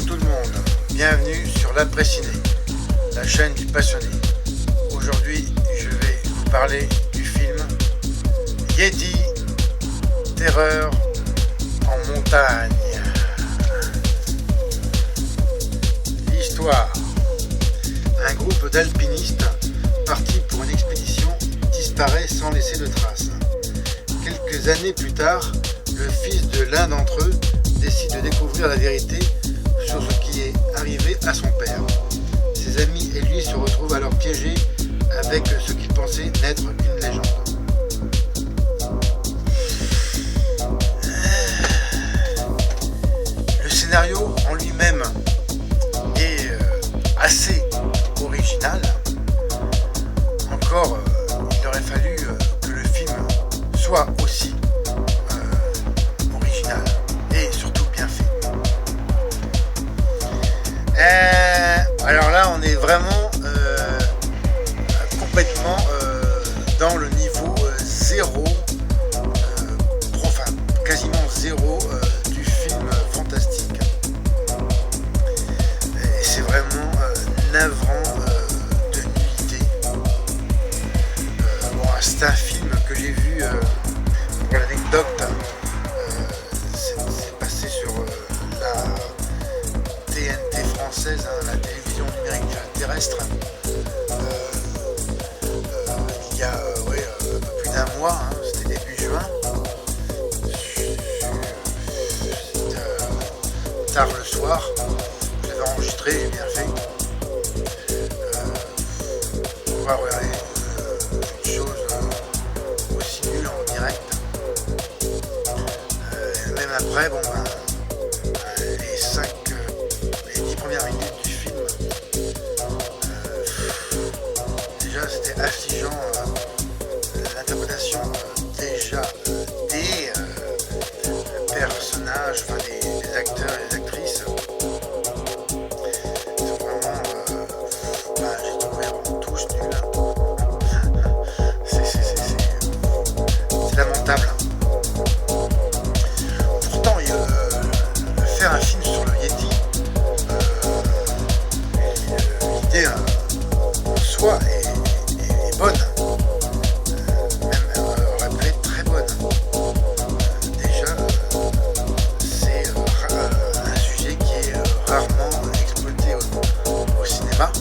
tout le monde, bienvenue sur l'Après-Ciné, la chaîne du passionné. Aujourd'hui, je vais vous parler du film Yeti, Terreur en montagne. L'histoire. Un groupe d'alpinistes partis pour une expédition disparaît sans laisser de traces. Quelques années plus tard, le fils de l'un d'entre eux décide de découvrir la vérité sur ce qui est arrivé à son père. Ses amis et lui se retrouvent alors piégés avec ce qu'ils pensaient n'être qu'une légende. Le scénario en lui-même est assez original. Encore, il aurait fallu que le film soit aussi original et surtout bien fait. Alors là, on est vraiment complètement dans le niveau zéro, enfin quasiment zéro du film fantastique. Et c'est vraiment navrant de nullité. C'est un film que j'ai vu pour l'anecdote. C'est passé sur la TNT française, la télévision numérique terrestre, il y a un peu plus d'un mois, c'était début juin. C'était tard le soir, je l'avais enregistré, j'ai bien fait. On va regarder une chose aussi nulle en direct. Même après, les 10 premières minutes du film, déjà c'était affligeant, l'interprétation déjà des personnages, enfin des acteurs et des actrices, c'est vraiment, j'ai trouvé vraiment tous nuls. C'est lamentable. Pourtant, faire un film sur le Yeti, l'idée en soi est bonne, même aurait pu être très bonne. Déjà, c'est un sujet qui est rarement exploité au cinéma.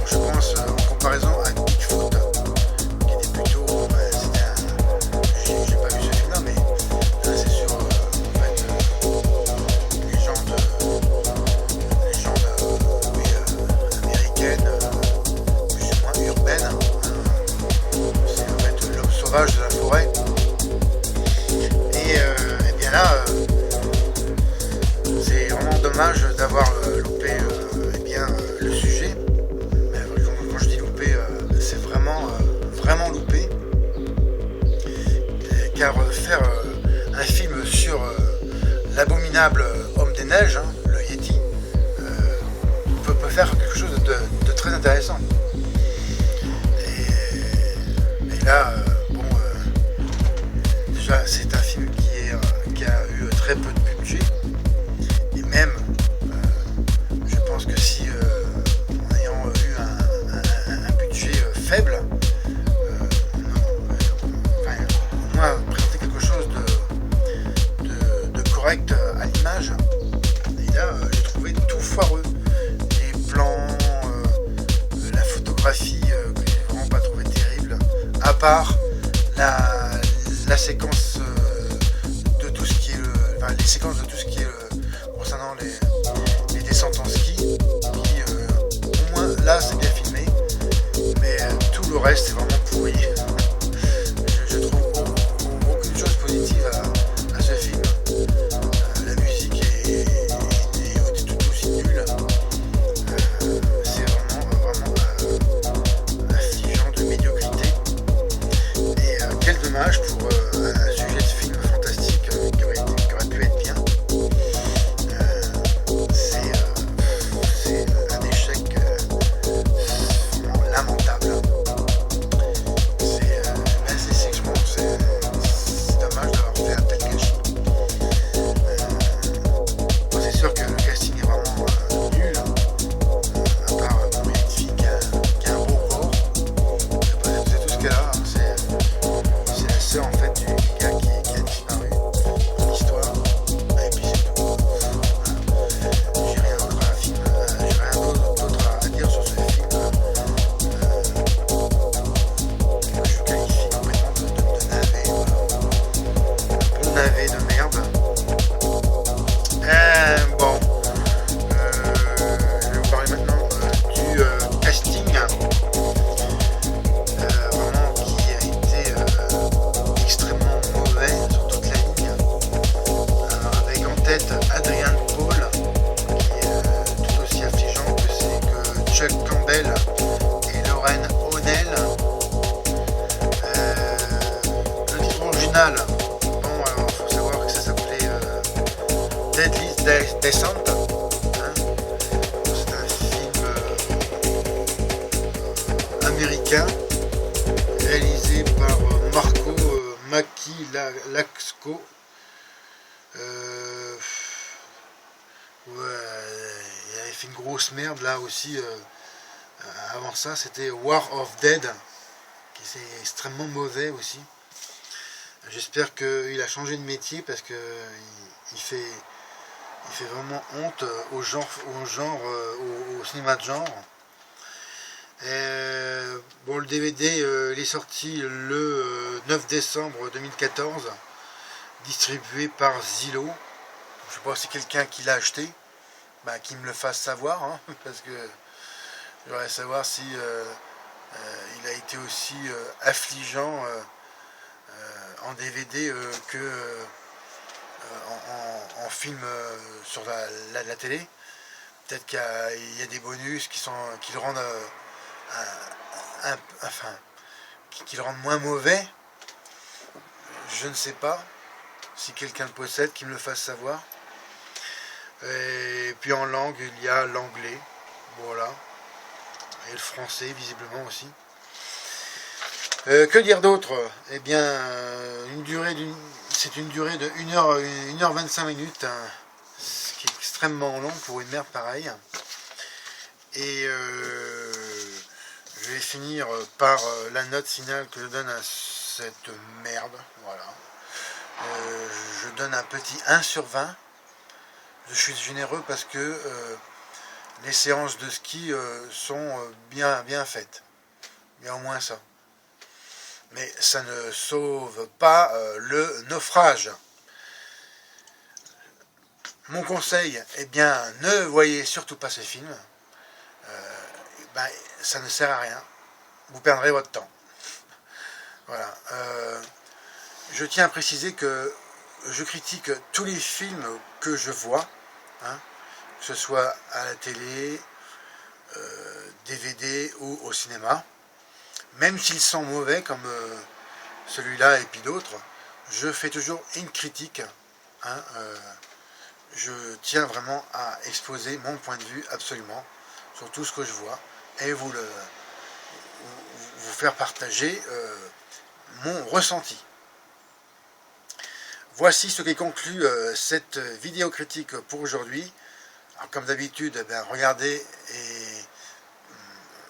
Je pense en comparaison à Bigfoot, qui était plutôt, j'ai pas vu ce film là, mais là c'est sur en fait une légende américaine, plus ou moins urbaine. C'est en fait l'homme sauvage de la forêt. Et bien là, c'est vraiment dommage d'avoir loupé le sujet. Mais quand je dis loupé, c'est vraiment loupé. Car faire un film sur l'abominable homme des neiges, le Yeti, peut faire quelque chose de très intéressant. Et là, déjà c'est un film qui a eu très peu de budget. Et même, je pense que si en ayant eu un budget faible, au moins présenter quelque chose de correct à l'image. Et là, j'ai trouvé tout foireux. Les plans, la photographie que j'ai vraiment pas trouvé terrible, à part la séquence de tout ce qui est les séquences de tout ce qui est concernant les descentes en ski, qui au moins là c'est bien filmé, mais tout le reste est vraiment pourri. Je trouve aucune chose positive à ce film. La musique est tout aussi nulle. C'est vraiment affligeant de médiocrité. Et quel dommage pour un sujet de film fantastique qui aurait pu être bien. Descent. Hein. C'est un film américain réalisé par Marco Macchi Laxco. Ouais, il avait fait une grosse merde là aussi. Avant ça, c'était War of Dead, qui est extrêmement mauvais aussi. J'espère qu'il a changé de métier parce que il fait vraiment honte au cinéma de genre. Bon, le DVD il est sorti le 9 décembre 2014, distribué par Zillow. Je sais pas si quelqu'un qui l'a acheté, bah, qui me le fasse savoir, hein, parce que j'aimerais savoir si il a été aussi affligeant en DVD que en film sur la télé. Peut-être qu'il y a des bonus qui le rendent qui le rendent moins mauvais. Je ne sais pas. Si quelqu'un le possède, qu'il me le fasse savoir. Et puis en langue, il y a l'anglais. Voilà. Et le français, visiblement aussi. Que dire d'autre? Eh bien, c'est une durée de 1h25 minutes, hein, ce qui est extrêmement long pour une merde pareille. Et je vais finir par la note finale que je donne à cette merde. Voilà. Je donne un petit 1 sur 20. Je suis généreux parce que les séances de ski sont bien faites. Bien au moins ça. Mais ça ne sauve pas le naufrage. Mon conseil, eh bien, ne voyez surtout pas ces films. Ça ne sert à rien. Vous perdrez votre temps. Voilà. Je tiens à préciser que je critique tous les films que je vois, hein, que ce soit à la télé, DVD ou au cinéma. Même s'ils sont mauvais, comme celui-là et puis d'autres, je fais toujours une critique. Hein, je tiens vraiment à exposer mon point de vue absolument sur tout ce que je vois et vous faire partager mon ressenti. Voici ce qui conclut cette vidéo critique pour aujourd'hui. Comme d'habitude, regardez et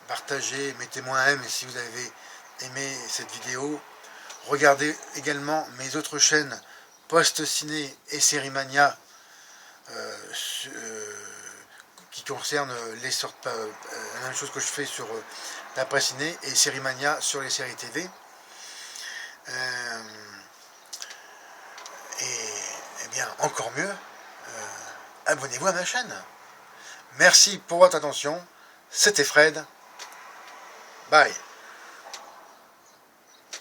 partagez, mettez-moi un M si vous avez aimé cette vidéo. Regardez également mes autres chaînes Post Ciné et Série Mania qui concernent les sortes, la même chose que je fais sur la presse ciné et Série Mania sur les séries TV. Et bien, encore mieux, abonnez-vous à ma chaîne. Merci pour votre attention. C'était Fred. Bye.